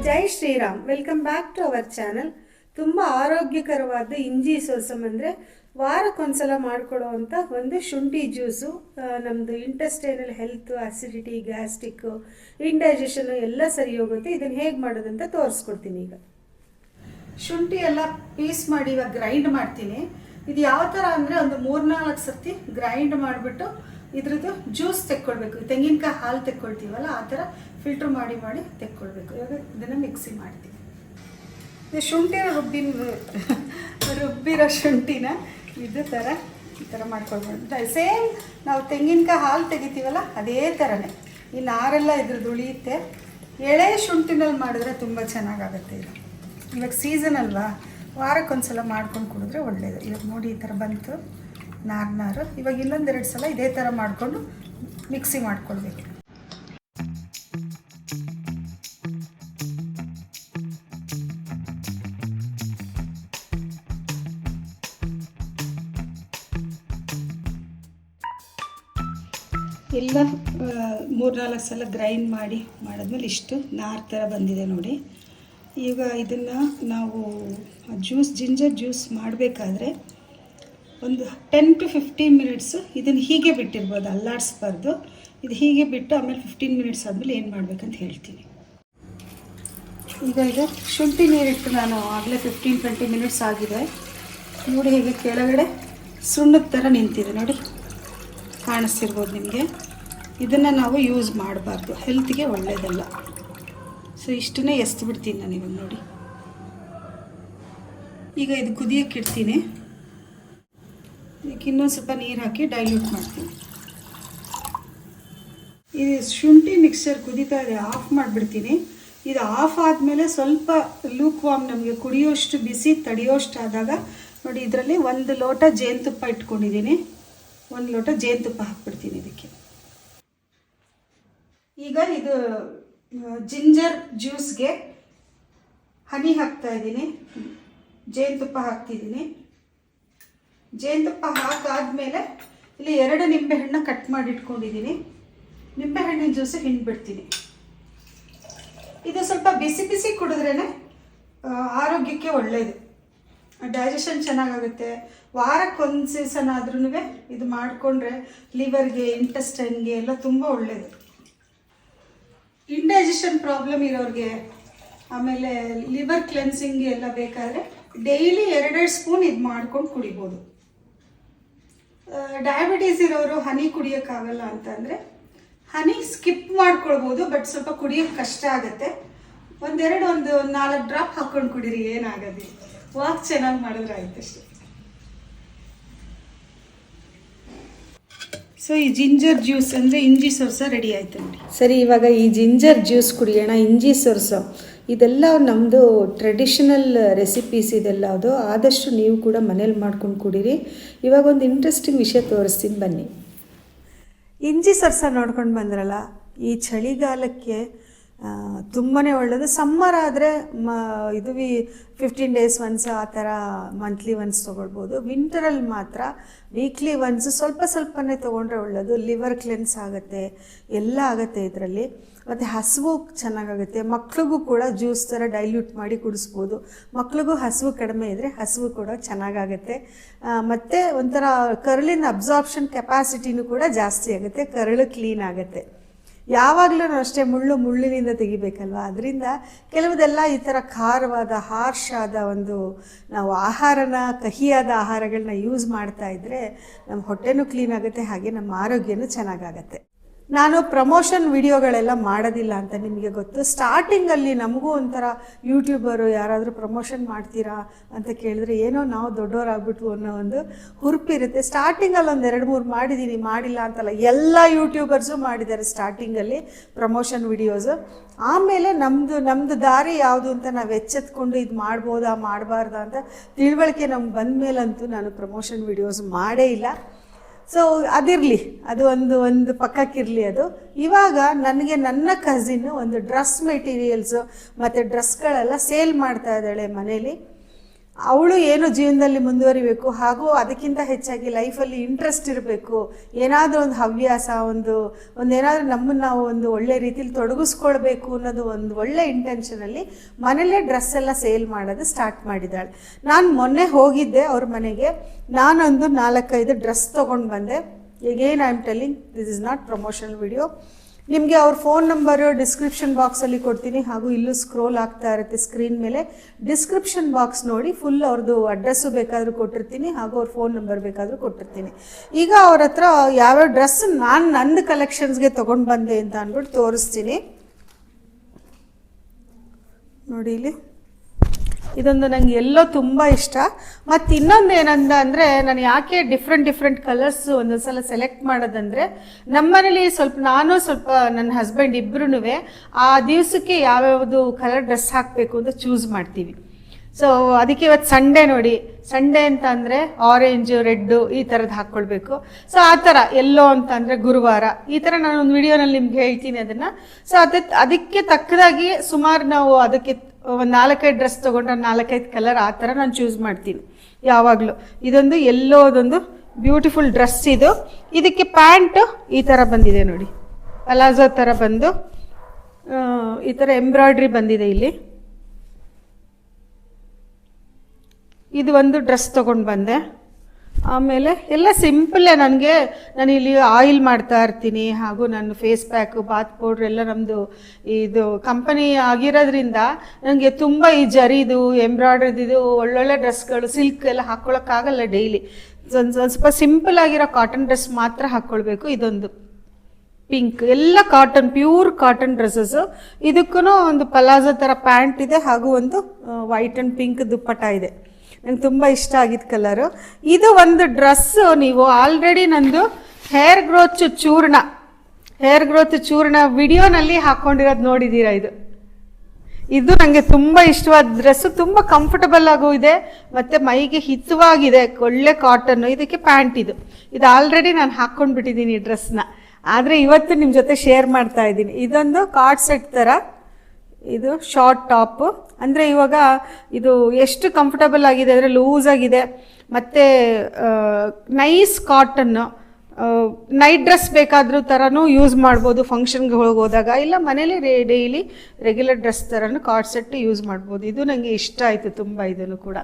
Jai Shriram. Welcome back to our channel. ತುಂಬ ಆರೋಗ್ಯಕರವಾದ ಇಂಜಿ ಸೋಸಮ್ ಅಂದರೆ ವಾರಕ್ಕೊಂದ್ಸಲ ಮಾಡ್ಕೊಳ್ಳೋವಂಥ ಒಂದು ಶುಂಠಿ ಜ್ಯೂಸು. ನಮ್ಮದು ಇಂಟೆಸ್ಟೈನಲ್ ಹೆಲ್ತು, ಅಸಿಡಿಟಿ, ಗ್ಯಾಸ್ಟ್ರಿಕ್ಕು, ಇಂಡೈಜೆಷನು ಎಲ್ಲ ಸರಿ ಹೋಗುತ್ತೆ. ಇದನ್ನು ಹೇಗೆ ಮಾಡೋದಂತ ತೋರಿಸ್ಕೊಡ್ತೀನಿ. ಈಗ ಶುಂಠಿ ಎಲ್ಲ ಪೀಸ್ ಮಾಡಿ ಇವಾಗ ಗ್ರೈಂಡ್ ಮಾಡ್ತೀನಿ. ಇದು ಯಾವ ಥರ ಅಂದರೆ ಒಂದು 3-4 ಸರ್ತಿ ಗ್ರೈಂಡ್ ಮಾಡಿಬಿಟ್ಟು ಇದ್ರದ್ದು ಜ್ಯೂಸ್ ತೆಕ್ಕೊಳ್ಬೇಕು. ತೆಂಗಿನಕಾಯಿ ಹಾಲು ತೆಕ್ಕೊಳ್ತೀವಲ್ಲ ಆ ಥರ ಫಿಲ್ಟ್ರ್ ಮಾಡಿ ತೆಕ್ಕೊಳ್ಬೇಕು. ಇವಾಗ ಇದನ್ನು ಮಿಕ್ಸಿ ಮಾಡ್ತೀವಿ. ಇದು ಶುಂಠಿನ ರುಬ್ಬಿರೋ ಶುಂಠಿನ ಈ ಥರ ಮಾಡ್ಕೊಳ್ಬೋದು. ಸೇಮ್ ನಾವು ತೆಂಗಿನಕಾಯಿ ಹಾಲು ತೆಗಿತೀವಲ್ಲ ಅದೇ ಥರನೇ. ಈ ನಾರೆಲ್ಲ ಇದ್ರದ್ದು ಉಳಿಯುತ್ತೆ. ಎಳೆ ಶುಂಠಿನಲ್ಲಿ ಮಾಡಿದ್ರೆ ತುಂಬ ಚೆನ್ನಾಗಾಗುತ್ತೆ. ಇದು ಇವಾಗ ಸೀಸನ್ ಅಲ್ವಾ, ವಾರಕ್ಕೊಂದ್ಸಲ ಮಾಡ್ಕೊಂಡು ಕುಡಿದ್ರೆ ಒಳ್ಳೆಯದು. ಇವಾಗ ನೋಡಿ ಈ ಥರ ಬಂತು ನಾರು. ಇವಾಗ ಇನ್ನೊಂದೆರಡು ಸಲ ಇದೇ ಥರ ಮಾಡಿಕೊಂಡು ಮಿಕ್ಸಿ ಮಾಡ್ಕೊಳ್ಬೇಕು. ಎಲ್ಲ 3-4 ಸಲ ಗ್ರೈಂಡ್ ಮಾಡಿದ್ಮೇಲೆ ಇಷ್ಟು ನಾರು ಥರ ಬಂದಿದೆ ನೋಡಿ. ಈಗ ಇದನ್ನು ನಾವು ಜಿಂಜರ್ ಜ್ಯೂಸ್ ಮಾಡಬೇಕಾದ್ರೆ ಒಂದು 10 to 15 ಮಿನಿಟ್ಸು ಇದನ್ನು ಹೀಗೆ ಬಿಟ್ಟಿರ್ಬೋದು, ಅಲ್ಲಾಡಿಸ್ಬಾರ್ದು. ಇದು ಹೀಗೆ ಬಿಟ್ಟು ಆಮೇಲೆ 15 ಮಿನಿಟ್ಸ್ ಆದಮೇಲೆ ಏನು ಮಾಡಬೇಕಂತ ಹೇಳ್ತೀನಿ. ಈಗ ಶುಂಠಿ ನೀರಿಟ್ಟು ನಾನು ಆಗಲೇ 15-20 ಮಿನಿಟ್ಸ್ ಆಗಿದೆ ನೋಡಿ. ಹೀಗೆ ಕೆಳಗಡೆ ಸುಣ್ಣದ ಥರ ನಿಂತಿದೆ ನೋಡಿ, ಕಾಣಿಸ್ತಿರ್ಬೋದು ನಿಮಗೆ. ಇದನ್ನು ನಾವು ಯೂಸ್ ಮಾಡಬಾರ್ದು, ಹೆಲ್ತ್ಗೆ ಒಳ್ಳೆಯದಲ್ಲ. ಸೊ ಇಷ್ಟನ್ನೇ ಎಸ್ದು ಬಿಡ್ತೀನಿ ನಾನು ಇವಾಗ ನೋಡಿ. ಈಗ ಇದು ಕುದಿಯೋಕ್ಕೆ ಇಡ್ತೀನಿ. ಇದಕ್ಕೆ ಇನ್ನೊಂದು ಸ್ವಲ್ಪ ನೀರು ಹಾಕಿ ಡೈಲ್ಯೂಟ್ ಮಾಡ್ತೀನಿ. ಇದು ಶುಂಠಿ ಮಿಕ್ಸರ್ ಕುದೀತಾ ಇದೆ, ಆಫ್ ಮಾಡಿಬಿಡ್ತೀನಿ. ಇದು ಆಫ್ ಆದಮೇಲೆ ಸ್ವಲ್ಪ ಲೂಕ್ ವಾಮ್, ನಮಗೆ ಕುಡಿಯೋಷ್ಟು ಬಿಸಿ ತಡೆಯೋಷ್ಟು ಆದಾಗ ನೋಡಿ ಇದರಲ್ಲಿ 1 ಲೋಟ ಜೇನುತುಪ್ಪ ಇಟ್ಕೊಂಡಿದ್ದೀನಿ. 1 ಲೋಟ ಜೇನುತುಪ್ಪ ಹಾಕ್ಬಿಡ್ತೀನಿ ಇದಕ್ಕೆ. ಈಗ ಇದು ಜಿಂಜರ್ ಜ್ಯೂಸ್ಗೆ ಹನಿ ಹಾಕ್ತಾ ಇದ್ದೀನಿ, ಜೇನುತುಪ್ಪ ಹಾಕ್ತಿದ್ದೀನಿ. ಜೇನುತುಪ್ಪ ಹಾಕಾದ್ಮೇಲೆ ಇಲ್ಲಿ 2 ನಿಂಬೆಹಣ್ಣು ಕಟ್ ಮಾಡಿ ಇಟ್ಕೊಂಡಿದ್ದೀನಿ. ನಿಂಬೆಹಣ್ಣಿನ ಜ್ಯೂಸು ಹಿಂಡ್ಬಿಡ್ತೀನಿ. ಇದು ಸ್ವಲ್ಪ ಬಿಸಿ ಬಿಸಿ ಕುಡಿದ್ರೇ ಆರೋಗ್ಯಕ್ಕೆ ಒಳ್ಳೆಯದು, ಡೈಜೆಷನ್ ಚೆನ್ನಾಗಾಗುತ್ತೆ. ವಾರಕ್ಕೊಂದು ಸೀಸನ್ ಆದ್ರೂ ಇದು ಮಾಡಿಕೊಂಡ್ರೆ ಲಿವರ್ಗೆ, ಇಂಟೆಸ್ಟೈನ್ಗೆ ಎಲ್ಲ ತುಂಬ ಒಳ್ಳೆಯದು. ಇಂಡೈಜೆಷನ್ ಪ್ರಾಬ್ಲಮ್ ಇರೋರಿಗೆ, ಆಮೇಲೆ ಲಿವರ್ ಕ್ಲೆನ್ಸಿಂಗ್ಗೆ ಎಲ್ಲ ಬೇಕಾದರೆ ಡೈಲಿ 2 ಸ್ಪೂನ್ ಇದು ಮಾಡ್ಕೊಂಡು ಕುಡಿಬೋದು. ಡಯಾಬಿಟೀಸ್ ಇರೋರು ಹನಿ ಕುಡಿಯೋಕ್ಕಾಗಲ್ಲ ಅಂತಂದರೆ ಹನಿ ಸ್ಕಿಪ್ ಮಾಡ್ಕೊಳ್ಬೋದು, ಬಟ್ ಸ್ವಲ್ಪ ಕುಡಿಯೋಕ್ಕೆ ಕಷ್ಟ ಆಗುತ್ತೆ. ಒಂದು 4 ಡ್ರಾಪ್ ಹಾಕ್ಕೊಂಡು ಕುಡೀರಿ, ಏನಾಗೋದಿಲ್ಲ. ವಾಕ್ ಚೆನ್ನಾಗಿ ಮಾಡಿದ್ರೆ ಆಯ್ತು ಅಷ್ಟೇ. ಸೊ ಈ ಜಿಂಜರ್ ಜ್ಯೂಸ್ ಅಂದರೆ ಇಂಜಿ ಸೊರ್ಸ ರೆಡಿ ಆಯಿತು ನೋಡಿ. ಸರಿ, ಇವಾಗ ಈ ಜಿಂಜರ್ ಜ್ಯೂಸ್ ಕುಡಿಯೋಣ. ಇಂಜಿ ಸೊರ್ಸ ಇದೆಲ್ಲ ನಮ್ಮದು ಟ್ರೆಡಿಷನಲ್ ರೆಸಿಪೀಸ್ ಇದೆಲ್ಲ. ಅದು ಆದಷ್ಟು ನೀವು ಕೂಡ ಮನೇಲಿ ಮಾಡ್ಕೊಂಡು ಕುಡೀರಿ. ಇವಾಗ ಒಂದು ಇಂಟ್ರೆಸ್ಟಿಂಗ್ ವಿಷಯ ತೋರಿಸ್ತೀನಿ ಬನ್ನಿ. ಇಂಜಿ ಸೊರ್ಸ ನೋಡ್ಕೊಂಡು ಬಂದ್ರಲ್ಲ, ಈ ಚಳಿಗಾಲಕ್ಕೆ ತುಂಬಾ ಒಳ್ಳೆಯದು. ಸಮ್ಮರ್ ಆದರೆ ಇದು 15 days ಒನ್ಸ್ ಆ ಥರ ಮಂತ್ಲಿ ಒನ್ಸ್ ತೊಗೊಳ್ಬೋದು. ವಿಂಟರಲ್ಲಿ ಮಾತ್ರ ವೀಕ್ಲಿ ಒನ್ಸ್ ಸ್ವಲ್ಪನೇ ತೊಗೊಂಡ್ರೆ ಒಳ್ಳೆಯದು. ಲಿವರ್ ಕ್ಲೆನ್ಸ್ ಆಗುತ್ತೆ, ಎಲ್ಲ ಆಗುತ್ತೆ ಇದರಲ್ಲಿ. ಮತ್ತು ಹಸಿವು ಚೆನ್ನಾಗಾಗುತ್ತೆ. ಮಕ್ಳಿಗೂ ಕೂಡ ಜ್ಯೂಸ್ ಥರ ಡೈಲ್ಯೂಟ್ ಮಾಡಿ ಕುಡಿಸ್ಬೋದು. ಮಕ್ಳಿಗೂ ಹಸಿವು ಕಡಿಮೆ ಇದ್ದರೆ ಹಸಿವು ಕೂಡ ಚೆನ್ನಾಗಾಗುತ್ತೆ. ಮತ್ತು ಒಂಥರ ಕರುಳಿನ ಅಬ್ಸಾರ್ಪ್ಷನ್ ಕೆಪಾಸಿಟಿನೂ ಕೂಡ ಜಾಸ್ತಿ ಆಗುತ್ತೆ, ಕರುಳು ಕ್ಲೀನ್ ಆಗುತ್ತೆ. ಯಾವಾಗಲೂ ಅಷ್ಟೇ ಮುಳ್ಳಿನಿಂದ ತೆಗಿಬೇಕಲ್ವ. ಅದರಿಂದ ಕೆಲವುದೆಲ್ಲ ಈ ಥರ ಖಾರವಾದ, ಹಾರ್ಶ್ ಆದ ನಾವು ಕಹಿಯಾದ ಆಹಾರಗಳನ್ನ ಯೂಸ್ ಮಾಡ್ತಾ ಇದ್ದರೆ ನಮ್ಮ ಹೊಟ್ಟೆನೂ ಕ್ಲೀನ್ ಆಗುತ್ತೆ, ಹಾಗೆ ನಮ್ಮ ಆರೋಗ್ಯನೂ ಚೆನ್ನಾಗಾಗತ್ತೆ. ನಾನು ಪ್ರಮೋಷನ್ ವಿಡಿಯೋಗಳೆಲ್ಲ ಮಾಡೋದಿಲ್ಲ ಅಂತ ನಿಮಗೆ ಗೊತ್ತು. ಸ್ಟಾರ್ಟಿಂಗಲ್ಲಿ ನಮಗೂ ಒಂಥರ ಯೂಟ್ಯೂಬರು ಯಾರಾದರೂ ಪ್ರಮೋಷನ್ ಮಾಡ್ತೀರಾ ಅಂತ ಕೇಳಿದ್ರೆ ಏನೋ ನಾವು ದೊಡ್ಡವರಾಗ್ಬಿಟ್ವು ಅನ್ನೋ ಒಂದು ಹುರುಪಿರುತ್ತೆ. ಸ್ಟಾರ್ಟಿಂಗಲ್ಲಿ 1-2-3 ಮಾಡಿದ್ದೀನಿ, ಮಾಡಿಲ್ಲ ಅಂತಲ್ಲ, ಎಲ್ಲ ಯೂಟ್ಯೂಬರ್ಸು ಮಾಡಿದ್ದಾರೆ ಸ್ಟಾರ್ಟಿಂಗಲ್ಲಿ ಪ್ರಮೋಷನ್ ವಿಡಿಯೋಸು. ಆಮೇಲೆ ನಮ್ಮದು ದಾರಿ ಯಾವುದು ಅಂತ ನಾವು ಎಚ್ಚೆತ್ಕೊಂಡು ಇದು ಮಾಡ್ಬೋದಾ ಮಾಡಬಾರ್ದಾ ಅಂತ ತಿಳುವಳಿಕೆ ನಮ್ಗೆ ಬಂದ ಮೇಲಂತೂ ನಾನು ಪ್ರಮೋಷನ್ ವಿಡಿಯೋಸ್ ಮಾಡೇ ಇಲ್ಲ. ಸೊ ಅದಿರಲಿ, ಅದು ಒಂದು ಪಕ್ಕಕ್ಕಿರಲಿ. ಅದು ಇವಾಗ ನನಗೆ ನನ್ನ ಕಸಿನ್ನು ಒಂದು ಡ್ರೆಸ್ ಮೆಟೀರಿಯಲ್ಸು ಮತ್ತು ಡ್ರೆಸ್ಗಳೆಲ್ಲ ಸೇಲ್ ಮಾಡ್ತಾ ಇದ್ದಾಳೆ ಮನೇಲಿ. ಅವಳು ಏನು ಜೀವನದಲ್ಲಿ ಮುಂದುವರಿಬೇಕು, ಹಾಗೂ ಅದಕ್ಕಿಂತ ಹೆಚ್ಚಾಗಿ ಲೈಫಲ್ಲಿ ಇಂಟ್ರೆಸ್ಟ್ ಇರಬೇಕು, ಏನಾದರೂ ಒಂದು ಹವ್ಯಾಸ, ಒಂದೇನಾದರೂ ನಮ್ಮನ್ನು ನಾವು ಒಂದು ಒಳ್ಳೆ ರೀತಿಲಿ ತೊಡಗಿಸ್ಕೊಳ್ಬೇಕು ಅನ್ನೋದು ಒಂದು ಒಳ್ಳೆ ಇಂಟೆನ್ಷನಲ್ಲಿ ಮನೇಲೇ ಡ್ರೆಸ್ ಎಲ್ಲ ಸೇಲ್ ಮಾಡೋದು ಸ್ಟಾರ್ಟ್ ಮಾಡಿದ್ದಾಳೆ. ನಾನು ಮೊನ್ನೆ ಹೋಗಿದ್ದೆ ಅವ್ರ ಮನೆಗೆ, ನಾನೊಂದು 4-5 ಡ್ರೆಸ್ ತೊಗೊಂಡು ಬಂದೆ. Again I am telling, this is not promotional video. ನಿಮಗೆ ಅವ್ರ ಫೋನ್ ನಂಬರು ಡಿಸ್ಕ್ರಿಪ್ಷನ್ ಬಾಕ್ಸಲ್ಲಿ ಕೊಡ್ತೀನಿ, ಹಾಗೂ ಇಲ್ಲೂ ಸ್ಕ್ರೋಲ್ ಆಗ್ತಾ ಇರುತ್ತೆ ಸ್ಕ್ರೀನ್ ಮೇಲೆ. ಡಿಸ್ಕ್ರಿಪ್ಷನ್ ಬಾಕ್ಸ್ ನೋಡಿ, ಫುಲ್ ಅವ್ರದ್ದು ಅಡ್ರೆಸ್ಸು ಬೇಕಾದರೂ ಕೊಟ್ಟಿರ್ತೀನಿ, ಹಾಗೂ ಅವ್ರ ಫೋನ್ ನಂಬರ್ ಬೇಕಾದರೂ ಕೊಟ್ಟಿರ್ತೀನಿ. ಈಗ ಅವ್ರ ಹತ್ರ ಯಾವ್ಯಾವ ಡ್ರೆಸ್ ನಾನು ನಂದು ಕಲೆಕ್ಷನ್ಸ್ಗೆ ತೊಗೊಂಡು ಬಂದೆ ಅಂತ ಅಂದ್ಬಿಟ್ಟು ತೋರಿಸ್ತೀನಿ. ನೋಡಿ ಇಲ್ಲಿ ಇದೊಂದು ನಂಗೆ ಎಲ್ಲೋ ತುಂಬ ಇಷ್ಟ. ಮತ್ತು ಇನ್ನೊಂದು ಏನಂದ ಅಂದರೆ, ನಾನು ಯಾಕೆ ಡಿಫ್ರೆಂಟ್ ಕಲರ್ಸ್ ಒಂದೊಂದು ಸಲ ಸೆಲೆಕ್ಟ್ ಮಾಡೋದಂದರೆ, ನಮ್ಮನೇಲಿ ನಾನು ಸ್ವಲ್ಪ ನನ್ನ ಹಸ್ಬೆಂಡ್ ಇಬ್ಬರೂ ಆ ದಿವಸಕ್ಕೆ ಯಾವ್ಯಾವುದು ಕಲರ್ ಡ್ರೆಸ್ ಹಾಕಬೇಕು ಅಂತ ಚೂಸ್ ಮಾಡ್ತೀವಿ. ಸೊ ಅದಕ್ಕೆ ಇವತ್ತು ಸಂಡೇ ನೋಡಿ, ಸಂಡೇ ಅಂತ ಅಂದರೆ ಆರೆಂಜು, ರೆಡ್ಡು ಈ ಥರದ್ದು ಹಾಕ್ಕೊಳ್ಬೇಕು. ಸೊ ಆ ಥರ ಎಲ್ಲೋ ಅಂತ ಅಂದರೆ ಗುರುವಾರ, ಈ ಥರ ನಾನು ಒಂದು ವಿಡಿಯೋನಲ್ಲಿ ನಿಮ್ಗೆ ಹೇಳ್ತೀನಿ ಅದನ್ನು. ಸೊ ಅದಕ್ಕೆ ತಕ್ಕದಾಗಿ ಸುಮಾರು ನಾವು ಅದಕ್ಕೆ ಒಂದು 4-5 ಡ್ರೆಸ್ ತೊಗೊಂಡ್ರೆ 4-5 ಕಲರ್ ಆ ಥರ ನಾನು ಚೂಸ್ ಮಾಡ್ತೀನಿ ಯಾವಾಗಲೂ. ಇದೊಂದು ಎಲ್ಲೋದೊಂದು ಬ್ಯೂಟಿಫುಲ್ ಡ್ರೆಸ್ ಇದು. ಇದಕ್ಕೆ ಪ್ಯಾಂಟು ಈ ಥರ ಬಂದಿದೆ ನೋಡಿ, ಪಲಾಜೋ ಥರ ಬಂದು ಈ ಥರ ಎಂಬ್ರಾಯ್ಡ್ರಿ ಬಂದಿದೆ ಇಲ್ಲಿ. ಇದು ಒಂದು ಡ್ರೆಸ್ ತೊಗೊಂಡು ಬಂದೆ. ಆಮೇಲೆ ಎಲ್ಲ ಸಿಂಪಲ್ಲೇ, ನಾನು ಇಲ್ಲಿ ಆಯಿಲ್ ಮಾಡ್ತಾ ಇರ್ತೀನಿ, ಹಾಗೂ ನಾನು ಫೇಸ್ ಪ್ಯಾಕು, ಬಾತ್ ಪೌಡ್ರ್ ಎಲ್ಲ ನಮ್ಮದು ಇದು ಕಂಪನಿ ಆಗಿರೋದ್ರಿಂದ ನನಗೆ ತುಂಬ ಈ ಜರಿದು ಎಂಬ್ರಾಯ್ಡ್ರಿದು ಒಳ್ಳೊಳ್ಳೆ ಡ್ರೆಸ್ಗಳು, ಸಿಲ್ಕ್ ಎಲ್ಲ ಹಾಕ್ಕೊಳಕ್ಕಾಗಲ್ಲ ಡೈಲಿ. ಸ್ವಲ್ಪ ಸಿಂಪಲ್ ಆಗಿರೋ ಕಾಟನ್ ಡ್ರೆಸ್ ಮಾತ್ರ ಹಾಕ್ಕೊಳ್ಬೇಕು. ಇದೊಂದು ಪಿಂಕ್, ಎಲ್ಲ ಕಾಟನ್, ಪ್ಯೂರ್ ಕಾಟನ್ ಡ್ರೆಸ್ಸಸ್ಸು. ಇದಕ್ಕೂ ಒಂದು ಪಲಾಜೋ ಥರ ಪ್ಯಾಂಟ್ ಇದೆ, ಹಾಗೂ ಒಂದು ವೈಟ್ ಆ್ಯಂಡ್ ಪಿಂಕ್ ದುಪ್ಪಟ ಇದೆ. ನಂಗೆ ತುಂಬ ಇಷ್ಟ ಆಗಿದ್ದ ಕಲರು. ಇದು ಒಂದು ಡ್ರೆಸ್ಸು ನೀವು ಆಲ್ರೆಡಿ ನಂದು ಹೇರ್ ಗ್ರೋತ್ ಚೂರ್ಣ ವಿಡಿಯೋನಲ್ಲಿ ಹಾಕ್ಕೊಂಡಿರೋದು ನೋಡಿದ್ದೀರಾ. ಇದು ನನಗೆ ತುಂಬ ಇಷ್ಟವಾದ ಡ್ರೆಸ್ಸು, ತುಂಬ ಕಂಫರ್ಟಬಲ್ ಆಗೂ ಇದೆ, ಮತ್ತು ಮೈಗೆ ಹಿತವಾಗಿದೆ, ಒಳ್ಳೆ ಕಾಟನ್ನು. ಇದಕ್ಕೆ ಪ್ಯಾಂಟ್ ಇದು ಆಲ್ರೆಡಿ ನಾನು ಹಾಕ್ಕೊಂಡ್ಬಿಟ್ಟಿದ್ದೀನಿ ಈ ಡ್ರೆಸ್ನ, ಆದರೆ ಇವತ್ತು ನಿಮ್ಮ ಜೊತೆ ಶೇರ್ ಮಾಡ್ತಾ ಇದ್ದೀನಿ. ಇದೊಂದು ಕಾರ್ಡ್ ಸೆಟ್ ಥರ, ಇದು ಶಾರ್ಟ್ ಟಾಪು. ಅಂದರೆ ಇವಾಗ ಇದು ಎಷ್ಟು ಕಂಫರ್ಟಬಲ್ ಆಗಿದೆ ಅಂದರೆ ಲೂಸ್ ಆಗಿದೆ, ಮತ್ತು ನೈಸ್ ಕಾಟನ್ನು. ನೈಟ್ ಡ್ರೆಸ್ ಬೇಕಾದ್ರೂ ಥರನೂ ಯೂಸ್ ಮಾಡ್ಬೋದು ಫಂಕ್ಷನ್ಗೆ ಹೋಗೋದಾಗ, ಇಲ್ಲ ಮನೇಲಿ ಡೈಲಿ ರೆಗ್ಯುಲರ್ ಡ್ರೆಸ್ ಥರನೂ ಕಾರ್ಡ್ ಸೆಟ್ ಯೂಸ್ ಮಾಡ್ಬೋದು. ಇದು ನನಗೆ ಇಷ್ಟ ಆಯಿತು ತುಂಬ, ಇದನ್ನು ಕೂಡ.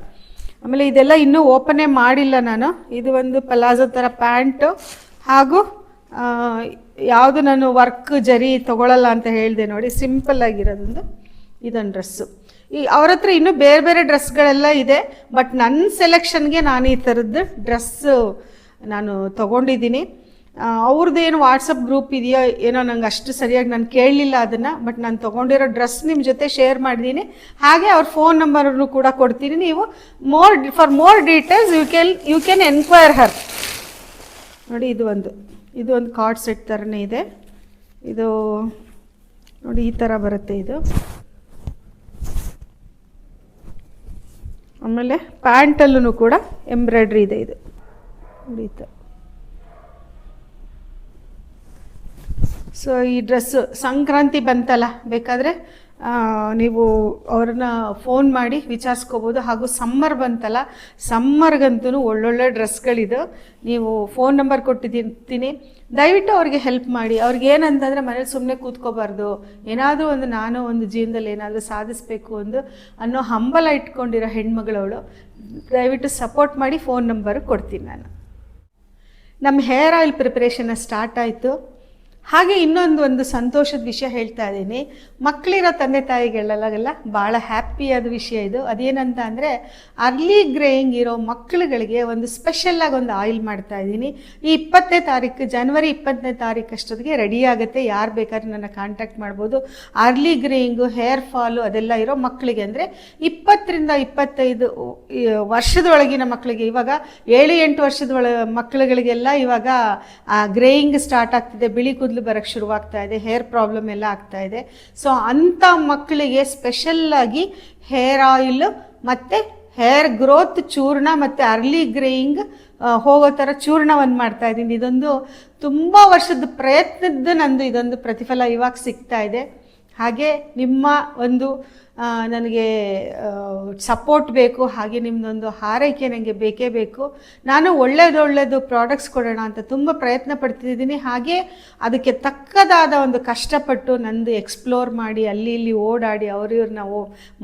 ಆಮೇಲೆ ಇದೆಲ್ಲ ಇನ್ನೂ ಓಪನೇ ಮಾಡಿಲ್ಲ ನಾನು. ಇದು ಒಂದು ಪಲಾಜೋ ಥರ ಪ್ಯಾಂಟು, ಹಾಗೂ ಯಾವುದು ನಾನು ವರ್ಕ್ ಜರಿ ತೊಗೊಳ್ಳಲ್ಲ ಅಂತ ಹೇಳಿದೆ ನೋಡಿ, ಸಿಂಪಲ್ ಆಗಿರೋದೊಂದು ಇದೊಂದು ಡ್ರೆಸ್ಸು. ಅವ್ರ ಹತ್ರ ಇನ್ನೂ ಬೇರೆ ಬೇರೆ ಡ್ರೆಸ್ಗಳೆಲ್ಲ ಇದೆ, ಬಟ್ ನನ್ನ ಸೆಲೆಕ್ಷನ್ಗೆ ನಾನು ಈ ಥರದ್ದು ಡ್ರೆಸ್ಸು ನಾನು ತೊಗೊಂಡಿದ್ದೀನಿ. ಅವ್ರದ್ದೇನು ವಾಟ್ಸಪ್ ಗ್ರೂಪ್ ಇದೆಯೋ ಏನೋ, ನಂಗೆ ಅಷ್ಟು ಸರಿಯಾಗಿ ನಾನು ಕೇಳಲಿಲ್ಲ ಅದನ್ನು, ಬಟ್ ನಾನು ತೊಗೊಂಡಿರೋ ಡ್ರೆಸ್ ನಿಮ್ಮ ಜೊತೆ ಶೇರ್ ಮಾಡಿದ್ದೀನಿ. ಹಾಗೆ ಅವ್ರ ಫೋನ್ ನಂಬರನ್ನು ಕೂಡ ಕೊಡ್ತೀನಿ. ನೀವು for more details you can enquire here. ನೋಡಿ ಇದು ಒಂದು ಕಾರ್ಡ್ ಸೆಟ್ ಥರನೇ ಇದೆ. ಇದು ನೋಡಿ ಈ ಥರ ಬರುತ್ತೆ ಇದು. ಆಮೇಲೆ ಪ್ಯಾಂಟಲ್ಲೂ ಕೂಡ ಎಂಬ್ರಾಯ್ಡ್ರಿ ಇದೆ. ಇದು ನೋಡಿ ಈ ಥರ. ಸೊ ಈ ಡ್ರೆಸ್ಸು ಸಂಕ್ರಾಂತಿ ಬಂತಲ್ಲ, ಬೇಕಾದರೆ ನೀವು ಅವ್ರನ್ನ ಫೋನ್ ಮಾಡಿ ವಿಚಾರಿಸ್ಕೋಬೋದು. ಹಾಗೂ ಸಮ್ಮರ್ ಬಂತಲ್ಲ, ಸಮ್ಮರ್ಗಂತೂ ಒಳ್ಳೊಳ್ಳೆ ಡ್ರೆಸ್ಗಳಿದು. ನೀವು ಫೋನ್ ನಂಬರ್ ಕೊಟ್ಟಿದ್ದೀನಿ, ದಯವಿಟ್ಟು ಅವ್ರಿಗೆ ಹೆಲ್ಪ್ ಮಾಡಿ. ಅವ್ರಿಗೆ ಏನಂತಂದರೆ, ಮನೇಲಿ ಸುಮ್ಮನೆ ಕೂತ್ಕೋಬಾರ್ದು, ಏನಾದರೂ ನಾನು ಒಂದು ಜೀವನದಲ್ಲಿ ಏನಾದರೂ ಸಾಧಿಸಬೇಕು ಅನ್ನೋ ಹಂಬಲ ಇಟ್ಕೊಂಡಿರೋ ಹೆಣ್ಮಗಳವಳು. ದಯವಿಟ್ಟು ಸಪೋರ್ಟ್ ಮಾಡಿ. ಫೋನ್ ನಂಬರು ಕೊಡ್ತೀನಿ ನಾನು. ನಮ್ಮ ಹೇರ್ ಆಯಿಲ್ ಪ್ರಿಪ್ರೇಷನ್ ಸ್ಟಾರ್ಟ್ ಆಯಿತು. ಹಾಗೆ ಇನ್ನೊಂದು ಸಂತೋಷದ ವಿಷಯ ಹೇಳ್ತಾ ಇದ್ದೀನಿ. ಮಕ್ಕಳಿರೋ ತಂದೆ ತಾಯಿಗಳೆಲ್ಲ ಭಾಳ ಹ್ಯಾಪಿಯಾದ ವಿಷಯ ಇದು. ಅದೇನಂತ ಅಂದರೆ, ಅರ್ಲಿ ಗ್ರೇಯಿಂಗ್ ಇರೋ ಮಕ್ಕಳುಗಳಿಗೆ ಒಂದು ಸ್ಪೆಷಲ್ಲಾಗಿ ಒಂದು ಆಯಿಲ್ ಮಾಡ್ತಾ ಇದ್ದೀನಿ. ಈ 20ನೇ ತಾರೀಕು, ಜನವರಿ 20ನೇ ತಾರೀಕು ಅಷ್ಟೊತ್ತಿಗೆ ರೆಡಿ ಆಗುತ್ತೆ. ಯಾರು ಬೇಕಾದ್ರೂ ನನ್ನ ಕಾಂಟ್ಯಾಕ್ಟ್ ಮಾಡ್ಬೋದು. ಅರ್ಲಿ ಗ್ರೇಯಿಂಗು, ಹೇರ್ ಫಾಲು ಅದೆಲ್ಲ ಇರೋ ಮಕ್ಕಳಿಗೆ, ಅಂದರೆ 20 ರಿಂದ 25 ವರ್ಷದೊಳಗಿನ ಮಕ್ಕಳಿಗೆ, ಇವಾಗ 7-8 ವರ್ಷದ ಮಕ್ಕಳುಗಳಿಗೆಲ್ಲ ಇವಾಗ ಗ್ರೇಯಿಂಗ್ ಸ್ಟಾರ್ಟ್ ಆಗ್ತಿದೆ, ಬಿಳಿ ಕೂದಲು ಬರಕ್ಕೆ ಶುರುವಾಗ್ತಾ ಇದೆ, ಹೇರ್ ಪ್ರಾಬ್ಲಮ್ ಎಲ್ಲ ಆಗ್ತಾ ಇದೆ. ಸೊ ಅಂಥ ಮಕ್ಕಳಿಗೆ ಸ್ಪೆಷಲ್ಲಾಗಿ ಹೇರ್ ಆಯಿಲ್ ಮತ್ತು ಹೇರ್ ಗ್ರೋತ್ ಚೂರ್ಣ ಮತ್ತು ಅರ್ಲಿ ಗ್ರೇಯಿಂಗ್ ಹೋಗೋ ಥರ ಚೂರ್ಣವನ್ನು ಮಾಡ್ತಾ ಇದ್ದೀನಿ. ಇದೊಂದು ತುಂಬ ವರ್ಷದ ಪ್ರಯತ್ನದ ನಂದು ಇದೊಂದು ಪ್ರತಿಫಲ ಇವಾಗ ಸಿಗ್ತಾ ಇದೆ. ಹಾಗೆ ನಿಮ್ಮ ಒಂದು ನನಗೆ ಸಪೋರ್ಟ್ ಬೇಕು, ಹಾಗೆ ನಿಮ್ಮದೊಂದು ಹಾರೈಕೆ ನನಗೆ ಬೇಕೇ ಬೇಕು. ನಾನು ಒಳ್ಳೆಯದು ಪ್ರಾಡಕ್ಟ್ಸ್ ಕೊಡೋಣ ಅಂತ ತುಂಬ ಪ್ರಯತ್ನ ಪಡ್ತಿದ್ದೀನಿ. ಹಾಗೆ ಅದಕ್ಕೆ ತಕ್ಕದಾದ ಒಂದು ಕಷ್ಟಪಟ್ಟು ನಂದು ಎಕ್ಸ್ಪ್ಲೋರ್ ಮಾಡಿ ಅಲ್ಲಿ ಇಲ್ಲಿ ಓಡಾಡಿ ಅವ್ರನ್ನ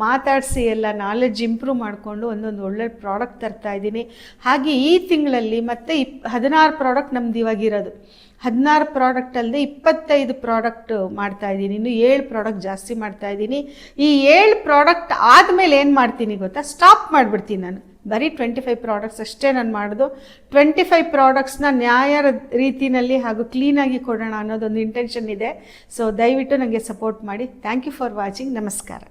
ಮಾತಾಡಿಸಿ ಎಲ್ಲ ನಾಲೆಡ್ಜ್ ಇಂಪ್ರೂವ್ ಮಾಡಿಕೊಂಡು ಒಂದೊಂದು ಒಳ್ಳೆ ಪ್ರಾಡಕ್ಟ್ ತರ್ತಾ ಇದ್ದೀನಿ. ಹಾಗೆ ಈ ತಿಂಗಳಲ್ಲಿ ಮತ್ತೆ 16 ಪ್ರಾಡಕ್ಟ್ ನಮ್ದು ಇವಾಗಿರೋದು. 16 ಪ್ರಾಡಕ್ಟ್ ಅಲ್ಲದೆ 25 ಪ್ರಾಡಕ್ಟ್ ಮಾಡ್ತಾ ಇದ್ದೀನಿ. ಇನ್ನು 7 ಪ್ರಾಡಕ್ಟ್ ಜಾಸ್ತಿ ಮಾಡ್ತಾ ಇದ್ದೀನಿ. ಈ 7 ಪ್ರಾಡಕ್ಟ್ ಆದಮೇಲೆ ಏನು ಮಾಡ್ತೀನಿ ಗೊತ್ತಾ, ಸ್ಟಾಪ್ ಮಾಡಿಬಿಡ್ತೀನಿ. ನಾನು ಬರೀ 25 ಪ್ರಾಡಕ್ಟ್ಸ್ ಅಷ್ಟೇ ನಾನು ಮಾಡೋದು. 25 ಪ್ರಾಡಕ್ಟ್ಸ್ನ ನ್ಯಾಯ ರೀತಿಯಲ್ಲಿ ಹಾಗೂ ಕ್ಲೀನಾಗಿ ಕೊಡೋಣ ಅನ್ನೋದೊಂದು ಇಂಟೆನ್ಷನ್ ಇದೆ. ಸೊ ದಯವಿಟ್ಟು ನನಗೆ ಸಪೋರ್ಟ್ ಮಾಡಿ. Thank you for watching. ನಮಸ್ಕಾರ.